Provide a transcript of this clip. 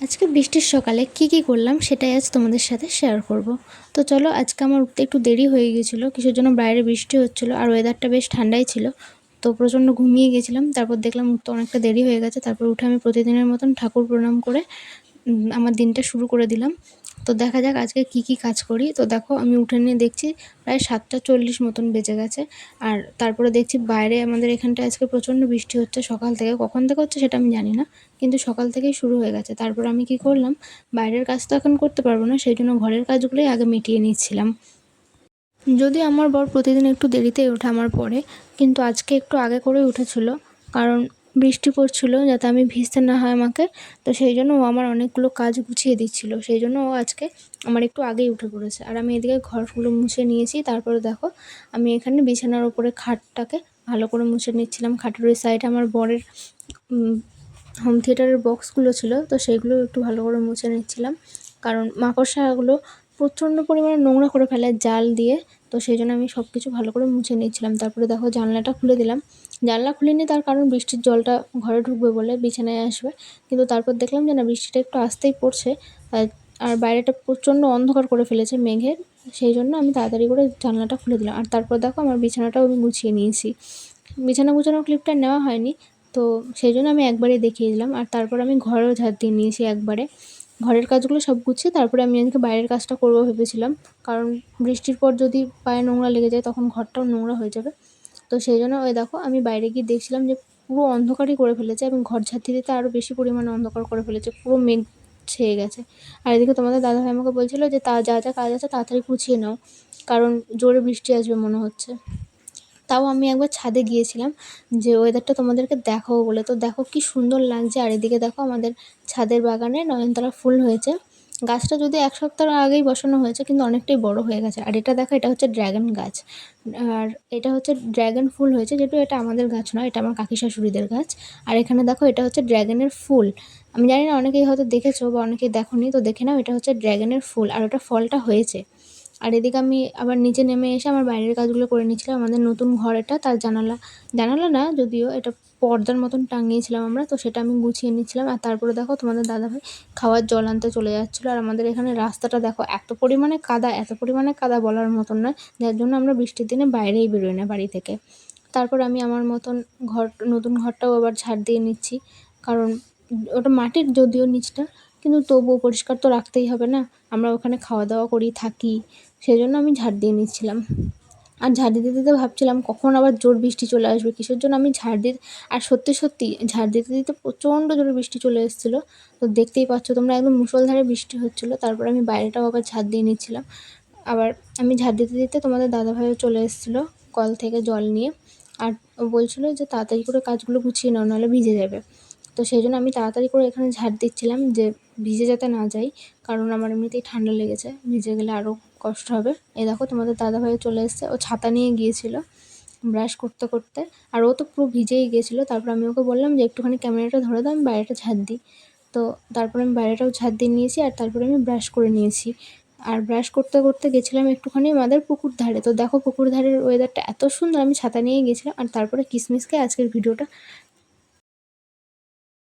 আজকে বৃষ্টির সকালে কি করলাম সেটাই আজ তোমাদের সাথে শেয়ার করব। তো চলো, আজকে আমার উঠতে একটু দেরি হয়ে গিয়েছিলো, কিসের জন্য বাইরে বৃষ্টি হচ্ছিলো আর ওয়েদারটা বেশ ঠান্ডাই ছিল। তো প্রচণ্ড ঘুমিয়ে গেছিলাম, তারপর দেখলাম উঠতে অনেকটা দেরি হয়ে গেছে। তারপর উঠে আমি প্রতিদিনের মতন ঠাকুর প্রণাম করে আমার দিনটা শুরু করে দিলাম। তো দেখা যাক আজকে কি কাজ করি। তো দেখো, আমি উঠে নিয়ে দেখছি প্রায় 7:40 মতন বেজে গেছে। আর তারপরে দেখছি বাইরে আমাদের এখানটায় আজকে প্রচণ্ড বৃষ্টি হচ্ছে সকাল থেকে। কখন থেকে হচ্ছে সেটা আমি জানি না, কিন্তু সকাল থেকেই শুরু হয়ে গেছে। তারপর আমি কি করলাম, বাইরের কাজ তো এখন করতে পারবো না, সেই জন্য ঘরের কাজগুলোই আগে মিটিয়ে নিচ্ছিলাম। যদিও আমার বর প্রতিদিন একটু দেরিতেই ওঠে আমার পরে, কিন্তু আজকে একটু আগে করেই উঠেছিল, কারণ বৃষ্টি পড়ছিল যাতে আমি ভিজতে না হয় আমাকে। তো সেই জন্য ও আমার অনেকগুলো কাজ গুছিয়ে দিচ্ছিল, সেই জন্য ও আজকে আমার একটু আগেই উঠে পড়েছে। আর আমি এদিকে ঘরগুলো মুছে নিয়েছি। তারপরে দেখো, আমি এখানে বিছানার ওপরে খাটটাকে ভালো করে মুছে নিচ্ছিলাম। খাটের ওই সাইডে আমার বরের হোম থিয়েটারের বক্সগুলো ছিল, তো সেইগুলো একটু ভালো করে মুছে নিচ্ছিলাম, কারণ মাকড়সাগুলো প্রচণ্ড পরিমাণে নোংরা করে ফেলে জাল দিয়ে। তো সেই জন্য আমি সব কিছু ভালো করে মুছে নিচ্ছিলাম। তারপরে দেখো, জানলাটা খুলে দিলাম। জানলা খুলিনি তার কারণ বৃষ্টির জলটা ঘরে ঢুকবে বলে, বিছানায় আসবে। কিন্তু তারপর দেখলাম যে না, বৃষ্টিটা একটু আস্তেই পড়ছে। আর বাইরেটা প্রচণ্ড অন্ধকার করে ফেলেছে মেঘের, সেই জন্য আমি তাড়াতাড়ি করে জানলাটা খুলে দিলাম। আর তারপর দেখো, আমার বিছানাটাও আমি গুছিয়ে নিয়েছি। বিছানা গুছানোর ক্লিপটা নেওয়া হয়নি, তো সেই জন্য আমি একবারেই দেখিয়ে দিলাম। আর তারপর আমি ঘরেও ঝাড় দিয়ে নিয়েছি একবারে। ঘরের কাজগুলো সব গুছিয়ে তারপরে আমি আজকে বাইরের কাজটা করবো ভেবেছিলাম, কারণ বৃষ্টির পর যদি পায়ে নোংরা লেগে যায় তখন ঘরটাও নোংরা হয়ে যাবে। তো সেই জন্য ওই দেখো, আমি বাইরে গিয়ে দেখছিলাম যে পুরো অন্ধকারই করে ফেলেছে, এবং ঘর ঝাঁট দিতে আরও বেশি পরিমাণে অন্ধকার করে ফেলেছে, পুরো মেঘ ছেয়ে গেছে। আর এদিকে তোমাদের দাদাভাই আমাকে বলছিল যে যা যা কাজ আছে তাড়াতাড়ি গুছিয়ে নাও, কারণ জোরে বৃষ্টি আসবে মনে হচ্ছে। তাও আমি একবার ছাদে গিয়েছিলাম যে ওয়েদারটা তোমাদেরকে দেখাবো বলে। তো দেখো কি সুন্দর লাগছে। আর এদিকে দেখো, আমাদের ছাদের বাগানে নয়নতারা ফুল হয়েছে। গাছটা যদি 1 সপ্তাহ আগেই বসানো হয়েছে, কিন্তু অনেকটাই বড় হয়ে গেছে। আর এটা দেখো, এটা হচ্ছে ড্র্যাগন গাছ। আর এটা হচ্ছে ড্র্যাগন ফুল হয়েছে, যেহেতু এটা আমাদের গাছ নয়, এটা আমার কাকি শাশুড়িদের গাছ। আর এখানে দেখো, এটা হচ্ছে ড্র্যাগনের ফুল। আমি জানি না, অনেকেই হয়তো দেখেছো বা অনেকেই দেখোনি, তো দেখে নাও, এটা হচ্ছে ড্র্যাগনের ফুল আর ওটা ফলটা হয়েছে। আর এদিকে আমি আবার নিচে নেমে এসে আমার বাইরের কাজগুলো করে নিচ্ছিলাম। আমাদের নতুন ঘর এটা, তার জানালা না যদিও, এটা পর্দার মতন টাঙিয়েছিলাম আমরা, তো সেটা আমি গুছিয়ে নিচ্ছিলাম। আর তারপরে দেখো, তোমাদের দাদাভাই খাওয়ার জল আনতে চলে যাচ্ছিলো। আর আমাদের এখানে রাস্তাটা দেখো, এত পরিমাণে কাদা বলার মতন নয়, যার জন্য আমরা বৃষ্টির দিনে বাইরেই বেরোই না বাড়ি থেকে। তারপর আমি আমার মতন নতুন ঘরটাও আবার ঝাড় দিয়ে নিচ্ছি, কারণ ওটা মাটির যদিও নিচটা, কিন্তু তবুও পরিষ্কার তো রাখতেই হবে না, আমরা ওখানে খাওয়া দাওয়া করি, থাকি। সেই জন্য আমি ঝাড় দিয়ে নিচ্ছিলাম। আর ঝাড় দিতে দিতে ভাবছিলাম কখন আবার জোর বৃষ্টি চলে আসবে, কিসের জন্য আমি ঝাড় দিতে। আর সত্যি ঝাড় দিতে দিতে প্রচণ্ড জোরে বৃষ্টি চলে এসেছিলো। তো দেখতেই পাচ্ছ তোমরা, একদম মুষলধারে বৃষ্টি হচ্ছিলো। তারপর আমি বাইরেটাও আবার ঝাড় দিয়ে নিচ্ছিলাম। আবার আমি ঝাড় দিতে দিতে তোমাদের দাদাভাইও চলে এসেছিলো কল থেকে জল নিয়ে। আর ও বলছিলো যে তাড়াতাড়ি করে কাজগুলো গুছিয়ে নাও, নাহলে ভিজে যাবে। তো সেই জন্য আমি তাড়াতাড়ি করে এখানে ঝাড় দিচ্ছিলাম, যে ভিজে যাতে না যাই, কারণ আমার এমনিতেই ঠান্ডা লেগেছে, ভিজে গেলে আরও কষ্ট হবে। এই দেখো, তোমাদের দাদাভাইও চলে এসেছে, ও ছাতা নিয়ে গিয়েছিল ব্রাশ করতে করতে, আর ও তো পুরো ভিজেই গিয়েছিলো। তারপর আমি ওকে বললাম যে একটুখানি ক্যামেরাটা ধরে দাও, আমি বাইরেটা ঝাড় দিই। তো তারপরে আমি বাইরেটাও ঝাড় দিয়ে নিয়েছি, আর তারপরে আমি ব্রাশ করে নিয়েছি। আর ব্রাশ করতে করতে গেছিলাম একটুখানি আমাদের পুকুর ধারে। তো দেখো, পুকুর ধারের ওয়েদারটা এত সুন্দর, আমি ছাতা নিয়েই গেছিলাম। আর তারপরে কিসমিসকে আজকের ভিডিওটা